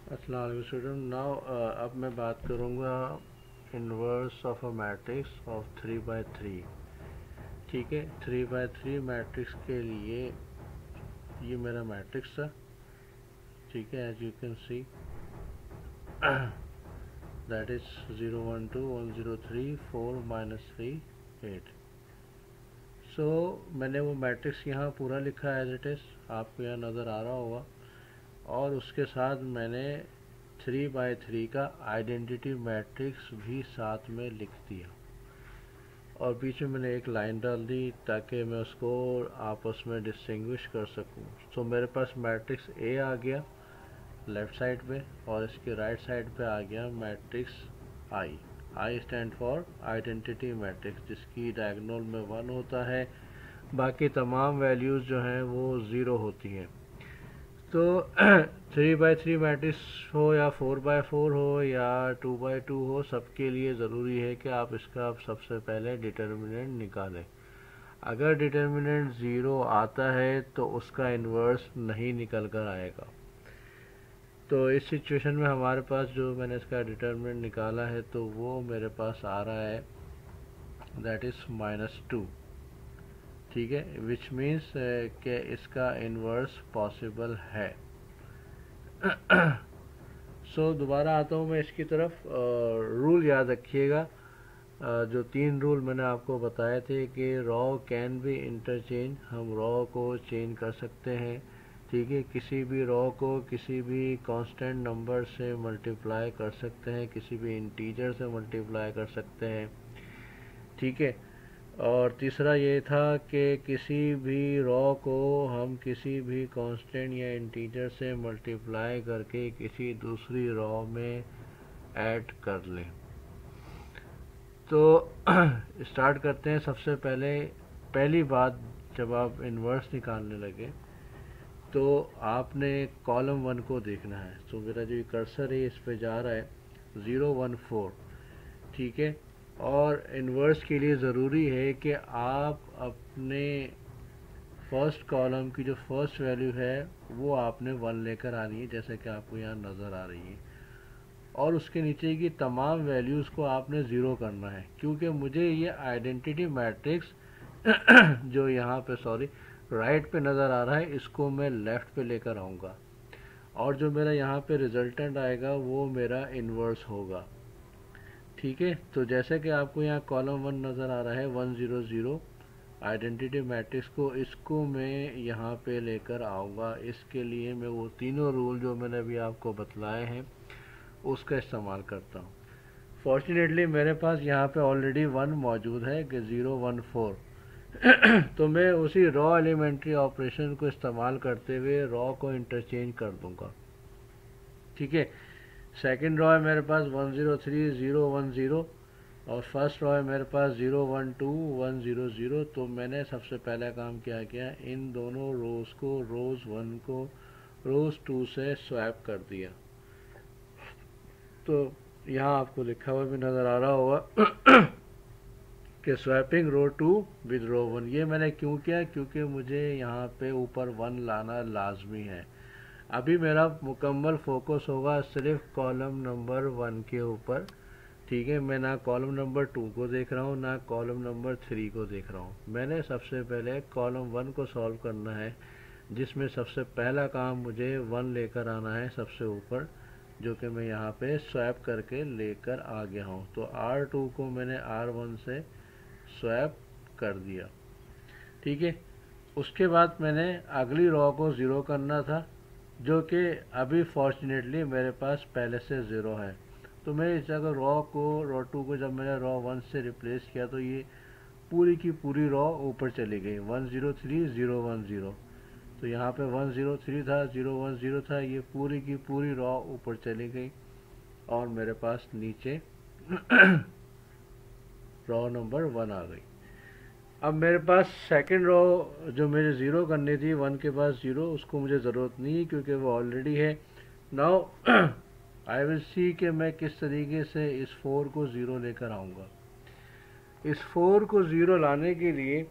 अस्सलाम वालेकुम student. Now अब मैं बात करूँगा inverse of a matrix of 3 by 3। ठीक है, 3 by 3 मैट्रिक्स के लिए ये मेरा मैट्रिक्स था। ठीक है, as you can see that is 0 1 2 1 0 3 4 -3 8। So मैंने वो मैट्रिक्स यहाँ पूरा लिखा है एज इट इज़, आपको यहाँ नज़र आ रहा होगा। और उसके साथ मैंने 3 by 3 का आइडेंटिटी मैट्रिक्स भी साथ में लिख दिया, और बीच में मैंने एक लाइन डाल दी ताकि मैं उसको आपस में डिस्टिंग्विश कर सकूं। सो मेरे पास मैट्रिक्स ए आ गया लेफ़्ट साइड पे, और इसके राइट साइड पे आ गया matrix I. I stand for identity matrix, जिसकी डायगोनल में 1 होता है, बाकी तमाम वैल्यूज़ जो हैं वो 0 होती हैं। तो 3 by 3 मैट्रिक्स हो या 4 by 4 हो या 2 by 2 हो, सबके लिए ज़रूरी है कि आप इसका सबसे पहले डिटर्मिनेंट निकालें। अगर डिटर्मिनेंट 0 आता है तो उसका इन्वर्स नहीं निकल कर आएगा। तो इस सिचुएशन में हमारे पास जो मैंने इसका डिटर्मिनेंट निकाला है तो वो मेरे पास आ रहा है दैट इज़ -2। ठीक है, विच मीन्स कि इसका इन्वर्स पॉसिबल है। सो दोबारा आता हूँ मैं इसकी तरफ। रूल याद रखिएगा, जो 3 रूल मैंने आपको बताए थे कि रॉ कैन बी इंटरचेंज, हम रॉ को चेंज कर सकते हैं। ठीक है, किसी भी रॉ को किसी भी कांस्टेंट नंबर से मल्टीप्लाई कर सकते हैं, किसी भी इंटीजर से मल्टीप्लाई कर सकते हैं। ठीक है, और तीसरा ये था कि किसी भी रॉ को हम किसी भी कांस्टेंट या इंटीजर से मल्टीप्लाई करके किसी दूसरी रॉ में ऐड कर लें। तो स्टार्ट करते हैं। सबसे पहली बात, जब आप इन्वर्स निकालने लगे तो आपने कॉलम 1 को देखना है। तो मेरा जो कर्सर है इस पे जा रहा है 0 1 4। ठीक है, और इन्वर्स के लिए ज़रूरी है कि आप अपने फर्स्ट कॉलम की जो फर्स्ट वैल्यू है वो आपने 1 लेकर आनी है, जैसे कि आपको यहाँ नज़र आ रही है, और उसके नीचे की तमाम वैल्यूज़ को आपने ज़ीरो करना है, क्योंकि मुझे ये आइडेंटिटी मैट्रिक्स जो यहाँ पे राइट पे नज़र आ रहा है, इसको मैं लेफ़्ट पे लेकर आऊँगा, और जो मेरा यहाँ पे रिजल्टेंट आएगा वो मेरा इन्वर्स होगा। ठीक है, तो जैसे कि आपको यहाँ कॉलम 1 नज़र आ रहा है 1 0 0 आइडेंटिटी मैट्रिक्स को, इसको मैं यहाँ पे लेकर आऊँगा। इसके लिए मैं वो तीनों रूल जो मैंने अभी आपको बतलाए हैं उसका इस्तेमाल करता हूँ। फॉर्चुनेटली मेरे पास यहाँ पे ऑलरेडी 1 मौजूद है कि 0 1 4 तो मैं उसी रॉ एलिमेंट्री ऑपरेशन को इस्तेमाल करते हुए रॉ को इंटरचेंज कर दूंगा। ठीक है, सेकंड रॉ है मेरे पास 1 0 3 0 1 0, और फर्स्ट रॉ है मेरे पास 0 1 2 1 0 0। तो मैंने सबसे पहला काम क्या किया, इन दोनों रोज़ को, रोज़ 1 को रोज़ 2 से स्वैप कर दिया। तो यहाँ आपको लिखा हुआ भी नज़र आ रहा होगा कि स्वैपिंग रो 2 विद रो 1। ये मैंने क्यों किया, क्योंकि मुझे यहाँ पे ऊपर 1 लाना लाजमी है। अभी मेरा मुकम्मल फोकस होगा सिर्फ कॉलम नंबर 1 के ऊपर। ठीक है, मैं ना कॉलम नंबर 2 को देख रहा हूँ ना कॉलम नंबर 3 को देख रहा हूँ। मैंने सबसे पहले कॉलम 1 को सॉल्व करना है, जिसमें सबसे पहला काम मुझे 1 लेकर आना है सबसे ऊपर, जो कि मैं यहाँ पे स्वैप करके लेकर आ गया हूँ। तो R2 को मैंने R1 से स्वैप कर दिया। ठीक है, उसके बाद मैंने अगली रॉ को ज़ीरो करना था, जो कि अभी फॉर्चुनेटली मेरे पास पहले से ज़ीरो है। तो मैं इस जगह रॉ 2 को जब मैंने रॉ 1 से रिप्लेस किया तो ये पूरी की पूरी रॉ ऊपर चली गई, 1 0 3 0 1 0। तो यहाँ पे 1 0 3 था, 0 1 0 था, ये पूरी की पूरी रॉ ऊपर चली गई, और मेरे पास नीचे रॉ नंबर 1 आ गई। अब मेरे पास सेकंड रो जो मुझे ज़ीरो करनी थी, 1 के पास ज़ीरो, उसको मुझे ज़रूरत नहीं है क्योंकि वो ऑलरेडी है। नाउ आई विल सी कि मैं किस तरीके से इस 4 को ज़ीरो लेकर आऊँगा। इस 4 को ज़ीरो लाने के लिए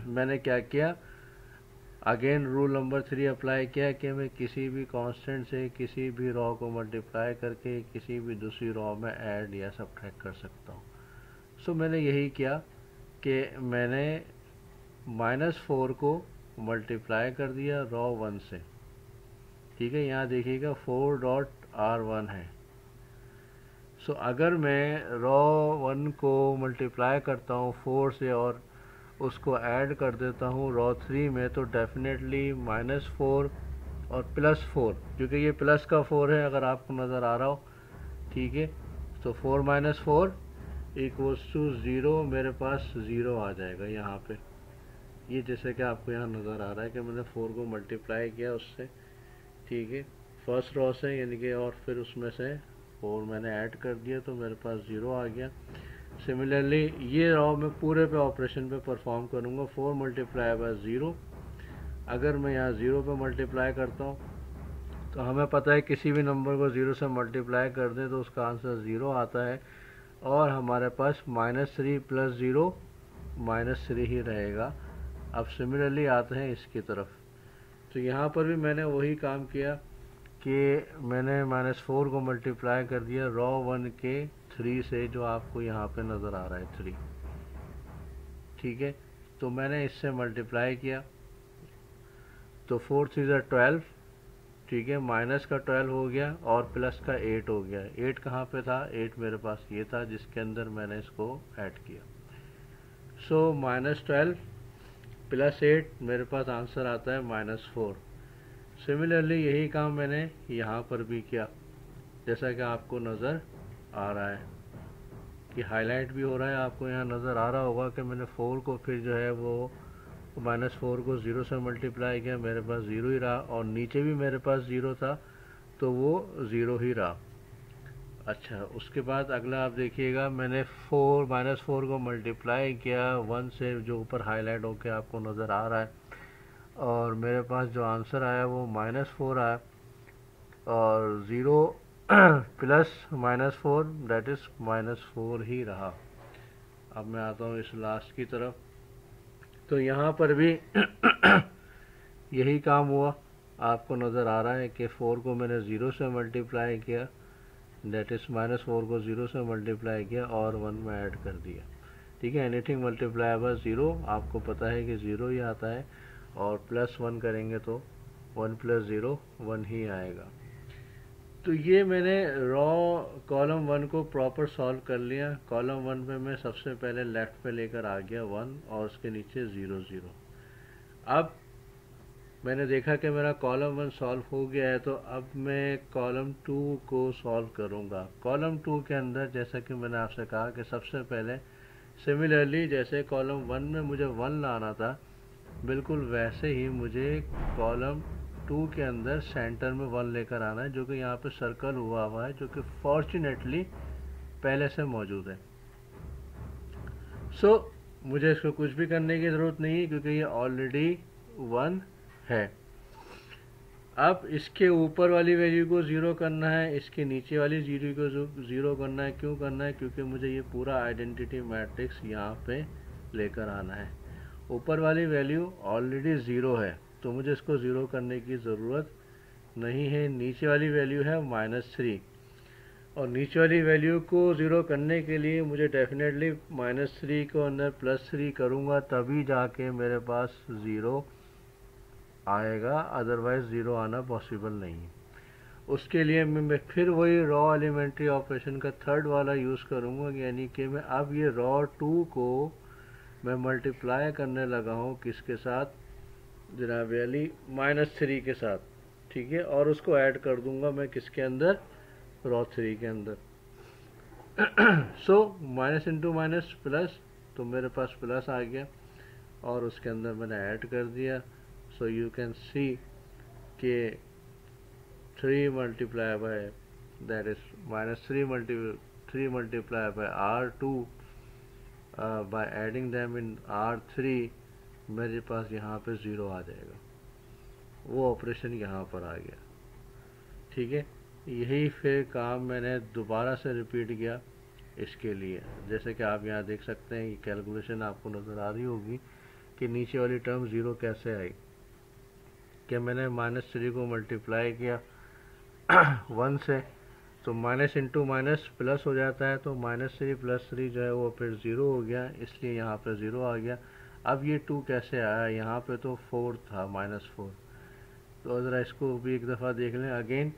मैंने क्या किया, अगेन रूल नंबर 3 अप्लाई किया कि मैं किसी भी कांस्टेंट से किसी भी रॉ को मल्टीप्लाई करके किसी भी दूसरी रॉ में ऐड या सब्ट्रैक्ट कर सकता हूँ। सो मैंने यही किया कि मैंने -4 को मल्टीप्लाई कर दिया रॉ 1 से। ठीक है, यहाँ देखिएगा 4.R1 है। सो अगर मैं रॉ 1 को मल्टीप्लाई करता हूँ 4 से और उसको ऐड कर देता हूँ रॉ 3 में, तो डेफिनेटली -4 और +4, क्योंकि ये प्लस का 4 है अगर आपको नज़र आ रहा हो। ठीक है, तो 4 - 4 = 0, मेरे पास 0 आ जाएगा यहाँ पे। ये जैसे कि आपको यहाँ नज़र आ रहा है कि मैंने 4 को मल्टीप्लाई किया उससे। ठीक है, फर्स्ट रॉ से यानी कि, और फिर उसमें से 4 मैंने ऐड कर दिया तो मेरे पास 0 आ गया। सिमिलरली ये रॉ मैं पूरे पे ऑपरेशन पे परफॉर्म करूँगा। 4 × 0, अगर मैं यहाँ 0 पे मल्टीप्लाई करता हूँ तो हमें पता है किसी भी नंबर को 0 से मल्टीप्लाई कर दें तो उसका आंसर 0 आता है, और हमारे पास -3 + 0 -3 ही रहेगा। अब सिमिलरली आते हैं इसकी तरफ, तो यहाँ पर भी मैंने वही काम किया कि मैंने -4 को मल्टीप्लाई कर दिया रॉ 1 के 3 से, जो आपको यहाँ पे नज़र आ रहा है 3। ठीक है, तो मैंने इससे मल्टीप्लाई किया तो 4 × 3 = 12। ठीक है, माइनस का 12 हो गया और प्लस का 8 हो गया। 8 कहाँ पे था? 8 मेरे पास ये था जिसके अंदर मैंने इसको ऐड किया। सो -12 + 8 मेरे पास आंसर आता है -4। सिमिलरली यही काम मैंने यहाँ पर भी किया, जैसा कि आपको नज़र आ रहा है कि हाईलाइट भी हो रहा है। आपको यहाँ नज़र आ रहा होगा कि मैंने 4 को फिर जो है वो -4 को 0 से मल्टीप्लाई किया, मेरे पास 0 ही रहा, और नीचे भी मेरे पास 0 था तो वो 0 ही रहा। अच्छा, उसके बाद अगला आप देखिएगा, मैंने -4 को मल्टीप्लाई किया 1 से, जो ऊपर हाईलाइट होकर आपको नज़र आ रहा है, और मेरे पास जो आंसर आया वो -4 आया, और 0 प्लस -4 दैट इज़ -4 ही रहा। अब मैं आता हूँ इस लास्ट की तरफ, तो यहाँ पर भी यही काम हुआ। आपको नज़र आ रहा है कि 4 को मैंने 0 से मल्टीप्लाई किया, दैट इज़ -4 को 0 से मल्टीप्लाई किया और 1 में ऐड कर दिया। ठीक है, एनीथिंग मल्टीप्लाई बाय 0 आपको पता है कि 0 ही आता है, और +1 करेंगे तो 1 + 0 1 ही आएगा। तो ये मैंने रॉ कॉलम 1 को प्रॉपर सॉल्व कर लिया। कॉलम 1 पे मैं सबसे पहले लेफ्ट पे लेकर आ गया 1 और उसके नीचे 0 0। अब मैंने देखा कि मेरा कॉलम 1 सॉल्व हो गया है, तो अब मैं कॉलम 2 को सॉल्व करूँगा। कॉलम 2 के अंदर जैसा कि मैंने आपसे कहा कि सबसे पहले सिमिलरली जैसे कॉलम 1 में मुझे 1 लाना था, बिल्कुल वैसे ही मुझे कॉलम 2 के अंदर सेंटर में 1 लेकर आना है, जो कि यहाँ पे सर्कल हुआ है, जो कि फॉर्चुनेटली पहले से मौजूद है। सो मुझे इसको कुछ भी करने की ज़रूरत नहीं है क्योंकि ये ऑलरेडी 1 है। अब इसके ऊपर वाली वैल्यू को 0 करना है, इसके नीचे वाली 0 को 0 करना है। क्यों करना है? क्योंकि मुझे ये पूरा आइडेंटिटी मैट्रिक्स यहाँ पे लेकर आना है। ऊपर वाली वैल्यू ऑलरेडी 0 है तो मुझे इसको 0 करने की ज़रूरत नहीं है। नीचे वाली वैल्यू है -3, और नीचे वाली वैल्यू को 0 करने के लिए मुझे डेफिनेटली -3 को अंदर +3 करूँगा, तभी जाके मेरे पास 0 आएगा, अदरवाइज़ 0 आना पॉसिबल नहीं है। उसके लिए मैं फिर वही रॉ एलिमेंट्री ऑपरेशन का थर्ड वाला यूज़ करूँगा, यानी कि मैं अब ये रॉ 2 को मैं मल्टीप्लाई करने लगा हूँ किसके साथ? जनाब अली -3 के साथ। ठीक है, और उसको ऐड कर दूंगा मैं किसके अंदर? रॉ 3 के अंदर। So minus into minus plus, तो मेरे पास प्लस आ गया और उसके अंदर मैंने ऐड कर दिया। सो यू कैन सी के 3 multiply by that is -3 multiply bye R2 by adding them in R3, मेरे पास यहाँ पे 0 आ जाएगा। वो ऑपरेशन यहाँ पर आ गया। ठीक है, यही फिर काम मैंने दोबारा से रिपीट किया इसके लिए। जैसे कि आप यहाँ देख सकते हैं, ये कैलकुलेशन आपको नज़र आ रही होगी कि नीचे वाली टर्म 0 कैसे आई। कि मैंने -3 को मल्टीप्लाई किया 1 से, तो माइनस इंटू माइनस प्लस हो जाता है, तो -3 + 3 जो है वो फिर 0 हो गया, इसलिए यहाँ पे 0 आ गया। अब ये 2 कैसे आया, यहाँ पे तो 4 था, -4। तो ज़रा इसको भी एक दफ़ा देख लें। अगेन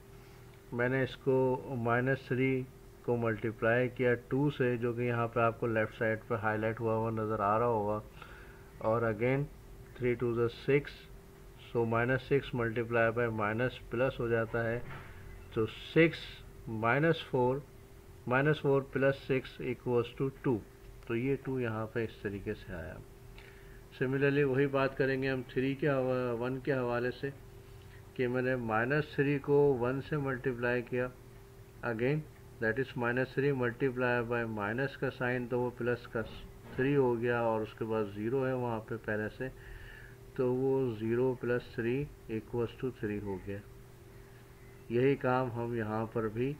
मैंने इसको -3 को मल्टीप्लाई किया 2 से, जो कि यहाँ पे आपको लेफ़्ट साइड पर हाईलाइट हुआ हुआ नज़र आ रहा होगा। और अगेन 3 2 ज़ा 6, सो -6 मल्टीप्लाई बाय माइनस प्लस हो जाता है, तो 6 -4 + 6 = 2। तो ये 2 यहाँ पे इस तरीके से आया। सिमिलरली वही बात करेंगे हम 1 के हवाले से, कि मैंने -3 को 1 से मल्टीप्लाई किया। Again that is -3 multiply bye minus का साइन, तो वो प्लस का 3 हो गया, और उसके बाद 0 है वहाँ पे पहले से, तो वो 0 + 3 = 3 हो गया। यही काम हम यहाँ पर भी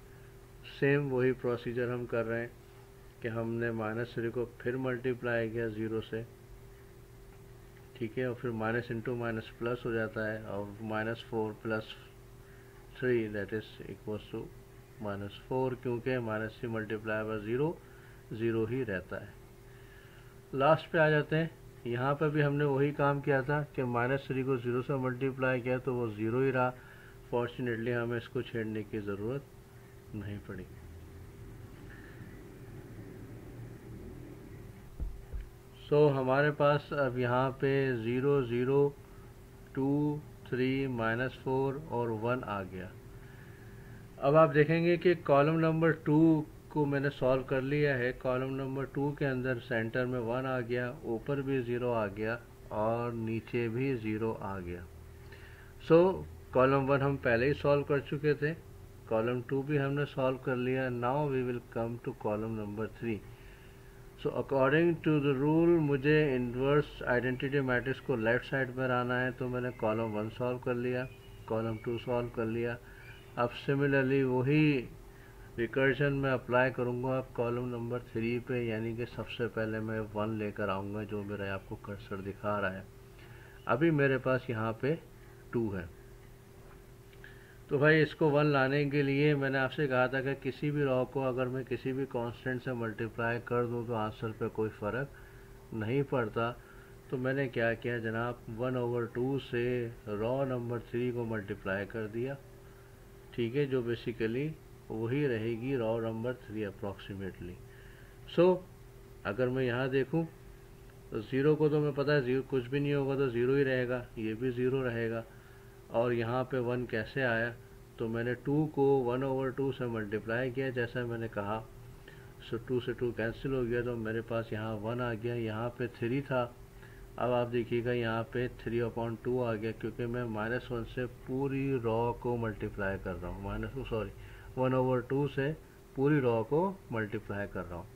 सेम वही प्रोसीजर हम कर रहे हैं कि हमने -3 को फिर मल्टीप्लाई किया 0 से, ठीक है, और फिर माइनस इंटू माइनस प्लस हो जाता है, और -4 + 3 दैट इज इक्वल्स टू -4, क्योंकि -3 मल्टीप्लाई बाय 0 0 ही रहता है। लास्ट पे आ जाते हैं। यहाँ पर भी हमने वही काम किया था कि -3 को 0 से मल्टीप्लाई किया, तो वो 0 ही रहा। फॉर्चुनेटली हमें इसको छेड़ने की ज़रूरत नहीं पड़ी। सो हमारे पास अब यहाँ पे 0 0 2 3 -4 और 1 आ गया। अब आप देखेंगे कि कॉलम नंबर 2 को मैंने सॉल्व कर लिया है। कॉलम नंबर 2 के अंदर सेंटर में 1 आ गया, ऊपर भी 0 आ गया, और नीचे भी 0 आ गया। सो कॉलम 1 हम पहले ही सॉल्व कर चुके थे, कॉलम 2 भी हमने सॉल्व कर लिया। Now we will come to column number 3। So according to the rule मुझे इन्वर्स आइडेंटिटी मैट्रिक्स को लेफ्ट साइड पर आना है, तो मैंने कॉलम 1 सॉल्व कर लिया, कॉलम 2 सॉल्व कर लिया। अब सिमिलरली वही रिकर्जन में अप्लाई करूँगा अब कॉलम नंबर 3 पे, यानी कि सबसे पहले मैं 1 लेकर आऊँगा, जो मेरा आपको कर्सर दिखा रहा है। अभी मेरे पास यहाँ पे 2 है, तो भाई इसको 1 लाने के लिए मैंने आपसे कहा था कि किसी भी रॉ को अगर मैं किसी भी कांस्टेंट से मल्टीप्लाई कर दूं तो आंसर पे कोई फ़र्क नहीं पड़ता। तो मैंने क्या किया जनाब, 1/2 से रॉ नंबर 3 को मल्टीप्लाई कर दिया, ठीक है, जो बेसिकली वही रहेगी रॉ नंबर 3 अप्रॉक्सीमेटली। सो अगर मैं यहाँ देखूँ तो 0 को तो मैं पता है 0 कुछ भी नहीं होगा, तो 0 ही रहेगा, ये भी 0 रहेगा। और यहाँ पे 1 कैसे आया, तो मैंने 2 को 1/2 से मल्टीप्लाई किया जैसा मैंने कहा। सो 2 से 2 कैंसिल हो गया, तो मेरे पास यहाँ 1 आ गया। यहाँ पे 3 था, अब आप देखिएगा यहाँ पे 3/2 आ गया, क्योंकि मैं -1 से पूरी रॉ को मल्टीप्लाई कर रहा हूँ, 1/2 से पूरी रॉ को मल्टीप्लाई कर रहा हूँ।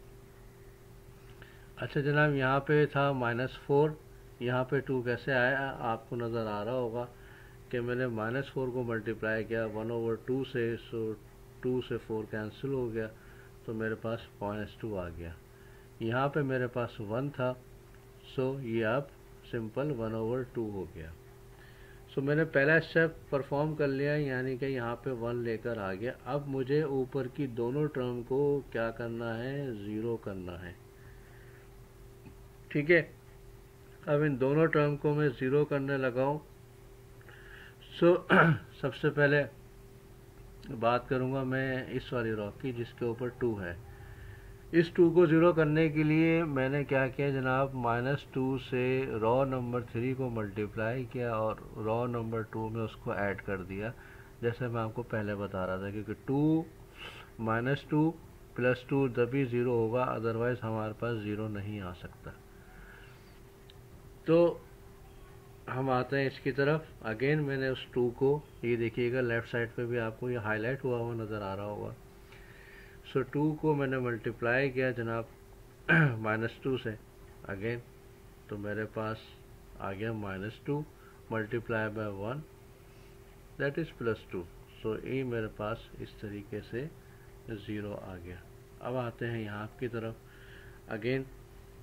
अच्छा जनाब, यहाँ पे था -4, यहाँ पे 2 कैसे आया आपको नज़र आ रहा होगा कि मैंने -4 को मल्टीप्लाई किया 1/2 से, सो 2 से 4 कैंसिल हो गया, तो मेरे पास -2 आ गया। यहाँ पे मेरे पास 1 था, सो ये अब सिंपल 1/2 हो गया। सो मैंने पहला स्टेप परफॉर्म कर लिया, यानी कि यहाँ पे 1 लेकर आ गया। अब मुझे ऊपर की दोनों टर्म को क्या करना है, 0 करना है, ठीक है। अब इन दोनों टर्म को मैं 0 करने लगा हूँ। सो सबसे पहले बात करूँगा मैं इस वाली रॉ की जिसके ऊपर 2 है। इस 2 को 0 करने के लिए मैंने क्या किया जनाब, -2 से रॉ नंबर 3 को मल्टीप्लाई किया और रॉ नंबर 2 में उसको ऐड कर दिया, जैसे मैं आपको पहले बता रहा था, क्योंकि 2 -2 + 2 तभी 0 होगा, अदरवाइज हमारे पास 0 नहीं आ सकता। तो हम आते हैं इसकी तरफ। अगेन मैंने उस 2 को, ये देखिएगा लेफ़्ट साइड पे भी आपको ये हाईलाइट हुआ हुआ नज़र आ रहा होगा। सो 2 को मैंने मल्टीप्लाई किया जनाब -2 से अगेन, तो मेरे पास आ गया -2 मल्टीप्लाई बाय 1 दैट इज़ +2। सो ये मेरे पास इस तरीके से 0 आ गया। अब आते हैं यहाँ की तरफ। अगेन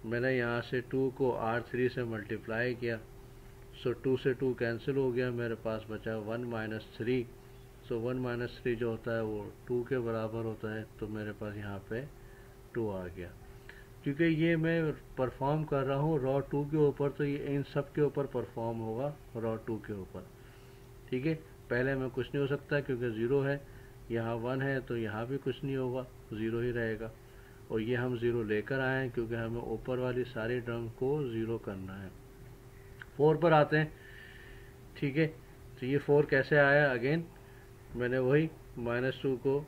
मैंने यहाँ से 2 को R3 से मल्टीप्लाई किया, सो 2 से 2 कैंसिल हो गया, मेरे पास बचा 1 माइनस 3। सो 1 माइनस 3 जो होता है वो 2 के बराबर होता है, तो मेरे पास यहाँ पे 2 आ गया। क्योंकि ये मैं परफॉर्म कर रहा हूँ रॉ 2 के ऊपर, तो ये इन सब के ऊपर परफॉर्म होगा रॉ 2 के ऊपर। ठीक है, पहले में कुछ नहीं हो सकता क्योंकि 0 है, यहाँ 1 है तो यहाँ भी कुछ नहीं होगा, 0 ही रहेगा। और ये हम 0 लेकर आए हैं क्योंकि हमें ऊपर वाली सारी टर्म को 0 करना है। 4 पर आते हैं। ठीक है, तो ये 4 कैसे आया, अगेन मैंने वही -2 को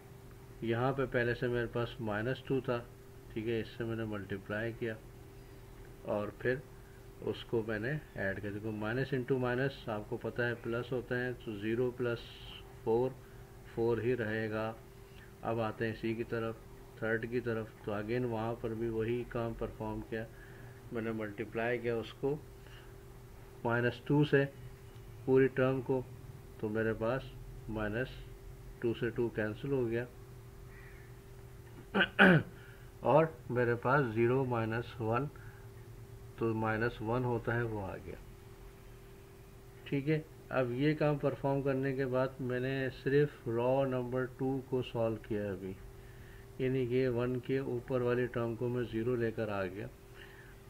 यहाँ पे पहले से मेरे पास -2 था, ठीक है, इससे मैंने मल्टीप्लाई किया और फिर उसको मैंने ऐड कर दिया। माइनस इंटू माइनस आपको पता है प्लस होता है, तो 0 प्लस 4 ही रहेगा। अब आते हैं इसी की तरफ, थर्ड की तरफ, तो अगेन वहाँ पर भी वही काम परफॉर्म किया, मैंने मल्टीप्लाई किया उसको -2 से पूरी टर्म को, तो मेरे पास -2 से 2 कैंसिल हो गया और मेरे पास 0 माइनस 1, तो -1 होता है वो आ गया। ठीक है, अब ये काम परफॉर्म करने के बाद मैंने सिर्फ रॉ नंबर 2 को सॉल्व किया अभी, यानी कि 1 के ऊपर वाली टर्म को मैं 0 लेकर आ गया।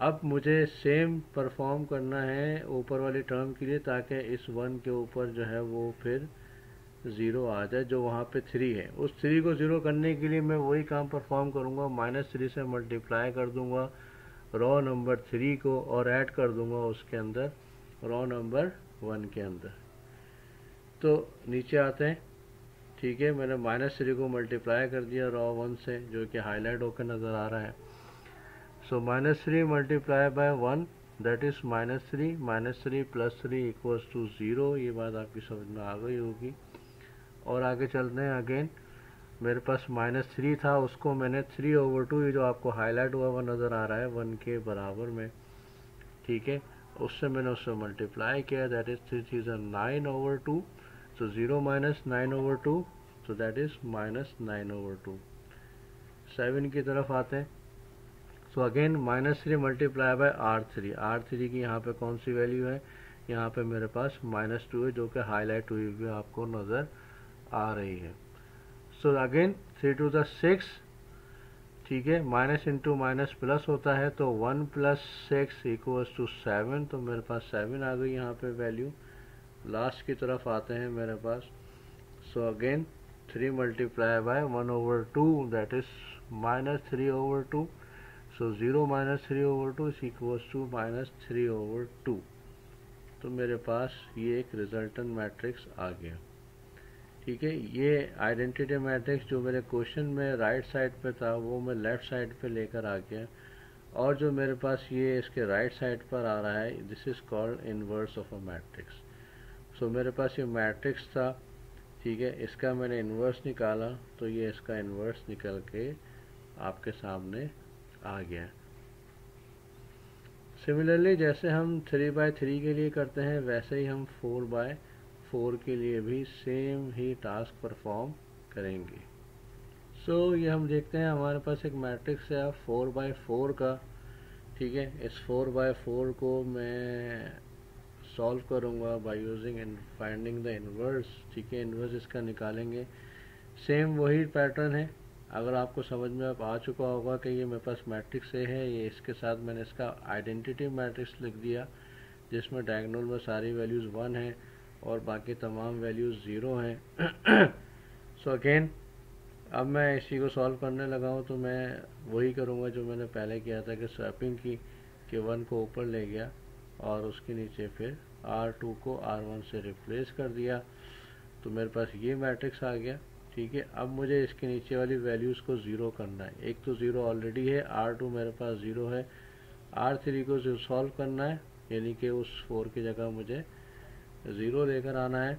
अब मुझे सेम परफॉर्म करना है ऊपर वाली टर्म के लिए, ताकि इस 1 के ऊपर जो है वो फिर 0 आ जाए, जो वहाँ पे 3 है। उस 3 को 0 करने के लिए मैं वही काम परफॉर्म करूँगा, -3 से मल्टीप्लाई कर दूँगा रॉ नंबर 3 को और ऐड कर दूँगा उसके अंदर रॉ नंबर 1 के अंदर। तो नीचे आते हैं। ठीक है, मैंने -3 को मल्टीप्लाई कर दिया रॉ 1 से, जो कि हाईलाइट होकर नज़र आ रहा है। So -3 multiply by 1 that is -3, -3 plus 3 equals to 0। ये बात आपकी समझ में आ गई होगी। और आगे चलते हैं। अगेन मेरे पास -3 था, उसको मैंने 3/2, ये जो आपको हाईलाइट हुआ हुआ नज़र आ रहा है 1 के बराबर में, ठीक है, उससे मैंने उससे मल्टीप्लाई किया, that is 3 3 9/2। So 0 minus 9/2, so that is -9/2। 7 की तरफ आते हैं। सो अगेन -3 मल्टीप्लाई बाय R3 की यहाँ पे कौन सी वैल्यू है, यहाँ पे मेरे पास -2 है, जो कि हाईलाइट हुई हुई आपको नज़र आ रही है। सो अगेन 3 to the 6, ठीक है, माइनस इंटू माइनस प्लस होता है, तो 1 + 6 इक्वल्स टू 7, तो मेरे पास 7 आ गई यहाँ पे वैल्यू। लास्ट की तरफ आते हैं मेरे पास। So again 3 multiply by 1/2 that is -3/2। So 0 - 3/2 is equals to -3/2। तो मेरे पास ये एक रिजल्टेंट मैट्रिक्स आ गया। ठीक है, ये आइडेंटिटी मैट्रिक्स जो मेरे क्वेश्चन में राइट साइड पे था वो मैं लेफ़्ट साइड पे लेकर आ गया, और जो मेरे पास ये इसके राइट साइड पर आ रहा है, this is called inverse of a matrix. So मेरे पास ये मैट्रिक्स था, ठीक है, इसका मैंने इन्वर्स निकाला, तो ये इसका इन्वर्स निकल के आपके सामने आ गया। सिमिलरली जैसे हम 3/3 के लिए करते हैं, वैसे ही हम 4/4 के लिए भी सेम ही टास्क परफॉर्म करेंगे। सो ये हम देखते हैं, हमारे पास एक मैट्रिक्स है 4/4 का। ठीक है, इस 4/4 को मैं सॉल्व करूँगा by using and finding the inverse. ठीक है, इन्वर्स इसका निकालेंगे। सेम वही पैटर्न है, अगर आपको समझ में अब आ चुका होगा कि ये मेरे पास मैट्रिक्स ए है, ये इसके साथ मैंने इसका आइडेंटिटी मैट्रिक्स लिख दिया, जिसमें डायगोनल में सारी वैल्यूज़ 1 हैं और बाकी तमाम वैल्यूज़ 0 हैं। सो अगेन अब मैं इसी को सॉल्व करने लगा हूँ, तो मैं वही करूँगा जो मैंने पहले किया था कि स्वैपिंग की, कि 1 को ऊपर ले गया और उसके नीचे फिर R2 को R1 से रिप्लेस कर दिया, तो मेरे पास ये मैट्रिक्स आ गया। ठीक है, अब मुझे इसके नीचे वाली वैल्यूज़ को 0 करना है। एक तो 0 ऑलरेडी है, R2 मेरे पास 0 है, R3 को जो सॉल्व करना है, यानी कि उस 4 की जगह मुझे 0 लेकर आना है।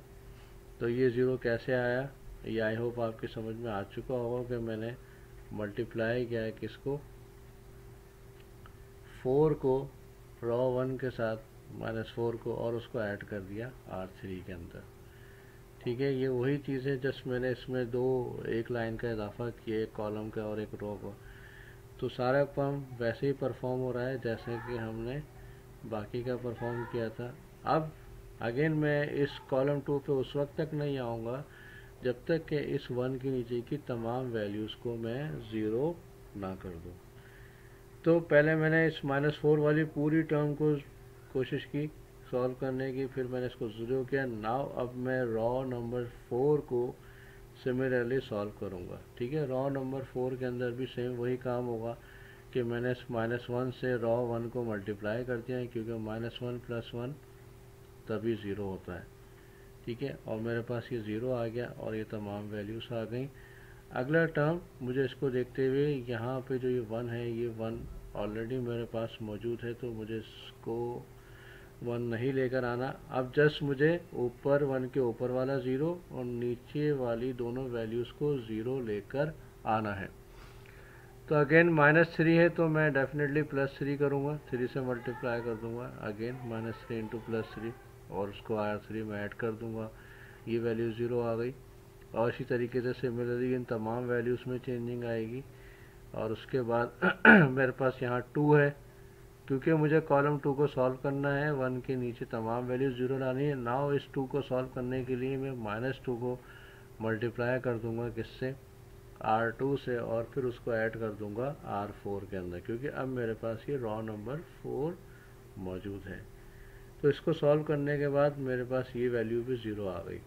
तो ये 0 कैसे आया, ये आई होप आपकी समझ में आ चुका होगा कि मैंने मल्टीप्लाई किया है किसको, 4 को रॉ 1 के साथ -4 को, और उसको ऐड कर दिया R3 के अंदर। ठीक है, ये वही चीज़ है, जस्ट मैंने इसमें एक लाइन का इजाफा किया, एक कॉलम का और एक रो का। तो सारा काम वैसे ही परफॉर्म हो रहा है जैसे कि हमने बाकी का परफॉर्म किया था। अब अगेन मैं इस कॉलम 2 पे उस वक्त तक नहीं आऊँगा जब तक कि इस 1 के नीचे की तमाम वैल्यूज़ को मैं 0 ना कर दूँ। तो पहले मैंने इस -4 वाली पूरी टर्म को कोशिश की सॉल्व करने की, फिर मैंने इसको 0 किया। नाउ अब मैं रॉ नंबर 4 को सिमिलरली सॉल्व करूँगा। ठीक है, रॉ नंबर 4 के अंदर भी सेम वही काम होगा कि मैंने इस -1 से रॉ 1 को मल्टीप्लाई कर दिया है, क्योंकि -1 + 1 तभी 0 होता है। ठीक है, और मेरे पास ये 0 आ गया और ये तमाम वैल्यूज़ आ गई। अगला टर्म मुझे इसको देखते हुए यहाँ पे जो ये 1 है, ये 1 ऑलरेडी मेरे पास मौजूद है, तो मुझे इसको 1 नहीं लेकर आना। अब जस्ट मुझे ऊपर 1 के ऊपर वाला 0 और नीचे वाली दोनों वैल्यूज़ को 0 लेकर आना है। तो अगेन -3 है तो मैं डेफिनेटली +3 करूँगा, 3 से मल्टीप्लाई कर दूँगा। अगेन -3 × +3 और उसको R3 में ऐड कर दूँगा, ये वैल्यू 0 आ गई। और इसी तरीके से सिमिलरली इन तमाम वैल्यूज़ में चेंजिंग आएगी। और उसके बाद मेरे पास यहाँ 2 है, क्योंकि मुझे कॉलम 2 को सॉल्व करना है, 1 के नीचे तमाम वैल्यूज़ 0 लानी है। नाउ इस 2 को सॉल्व करने के लिए मैं -2 को मल्टीप्लाई कर दूँगा किससे, R2 से, और फिर उसको ऐड कर दूँगा R4 के अंदर, क्योंकि अब मेरे पास ये रॉ नंबर 4 मौजूद है। तो इसको सॉल्व करने के बाद मेरे पास ये वैल्यू भी 0 आ गई।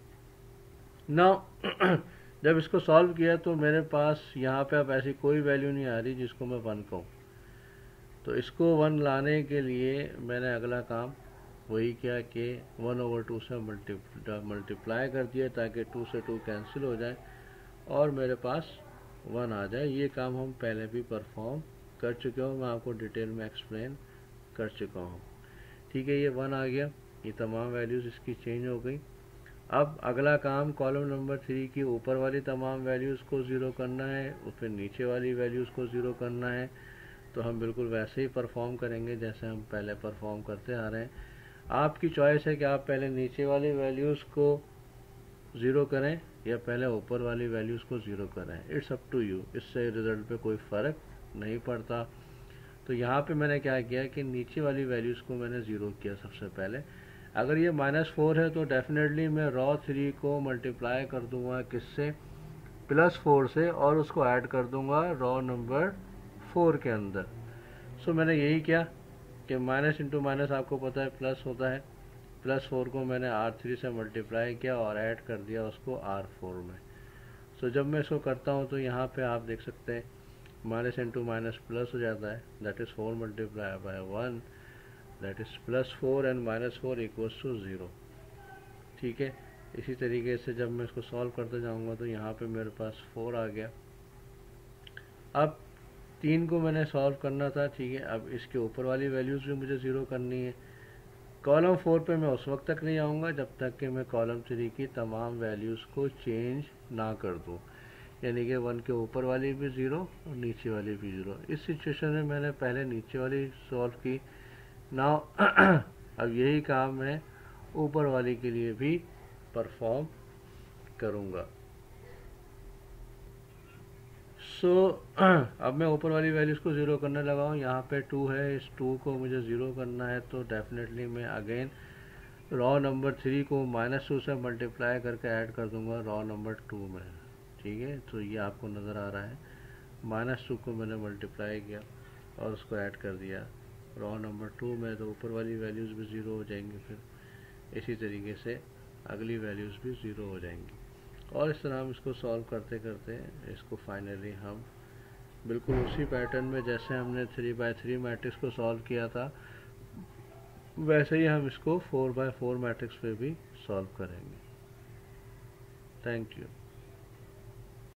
नाउ जब इसको सॉल्व किया तो मेरे पास यहाँ पे अब ऐसी कोई वैल्यू नहीं आ रही जिसको मैं 1 कहूँ। तो इसको 1 लाने के लिए मैंने अगला काम वही किया कि 1/2 से मल्टीप्लाई कर दिया, ताकि 2 से 2 कैंसिल हो जाए और मेरे पास 1 आ जाए। ये काम हम पहले भी परफॉर्म कर चुके हो, मैं आपको डिटेल में एक्सप्लेन कर चुका हूँ। ठीक है, ये 1 आ गया, ये तमाम वैल्यूज़ इसकी चेंज हो गई। अब अगला काम कॉलम नंबर 3 की ऊपर वाली तमाम वैल्यूज़ को 0 करना है और फिर नीचे वाली वैल्यूज़ को 0 करना है। तो हम बिल्कुल वैसे ही परफॉर्म करेंगे जैसे हम पहले परफॉर्म करते आ रहे हैं। आपकी चॉइस है कि आप पहले नीचे वाली वैल्यूज़ को 0 करें या पहले ऊपर वाली वैल्यूज़ को 0 करें, इट्स अप टू यू। इससे रिज़ल्ट पे कोई फ़र्क नहीं पड़ता। तो यहाँ पे मैंने क्या किया कि नीचे वाली वैल्यूज़ को मैंने 0 किया सबसे पहले। अगर ये -4 है तो डेफिनेटली मैं रॉ 3 को मल्टीप्लाई कर दूंगा किससे, +4 से, और उसको ऐड कर दूंगा रॉ नंबर 4 के अंदर। सो मैंने यही किया कि माइनस इंटू माइनस आपको पता है प्लस होता है। +4 को मैंने R3 से मल्टीप्लाई किया और ऐड कर दिया उसको R4 में। सो जब मैं इसको करता हूँ तो यहाँ पे आप देख सकते हैं माइनस इंटू माइनस प्लस हो जाता है, that is 4 multiply by 1, that is +4 and -4 equals to 0। ठीक है, इसी तरीके से जब मैं इसको सॉल्व करते जाऊंगा तो यहाँ पे मेरे पास 4 आ गया। अब 3 को मैंने सॉल्व करना था। ठीक है, अब इसके ऊपर वाली वैल्यूज़ भी मुझे 0 करनी है। कॉलम 4 पे मैं उस वक्त तक नहीं आऊँगा जब तक कि मैं कॉलम 3 की तमाम वैल्यूज़ को चेंज ना कर दूँ, यानी कि 1 के ऊपर वाली भी 0 और नीचे वाली भी 0। इस सिचुएशन में मैंने पहले नीचे वाली सॉल्व की। नाउ अब यही काम मैं ऊपर वाली के लिए भी परफॉर्म करूँगा। सो अब मैं ऊपर वाली वैल्यूज़ को 0 करने लगा हूँ। यहाँ पे 2 है, इस 2 को मुझे 0 करना है, तो डेफिनेटली मैं अगेन रॉ नंबर 3 को -2 से मल्टीप्लाई करके ऐड कर दूँगा रॉ नंबर 2 में। ठीक है, तो ये आपको नज़र आ रहा है, -2 को मैंने मल्टीप्लाई किया और उसको ऐड कर दिया रॉ नंबर 2 में, तो ऊपर वाली वैल्यूज़ भी 0 हो जाएंगी। फिर इसी तरीके से अगली वैल्यूज़ भी 0 हो जाएंगी, और इस तरह हम इसको सॉल्व करते करते इसको फाइनली हम बिल्कुल उसी पैटर्न में जैसे हमने 3×3 मैट्रिक्स को सॉल्व किया था वैसे ही हम इसको 4×4 मैट्रिक्स पे भी सॉल्व करेंगे। Thank you.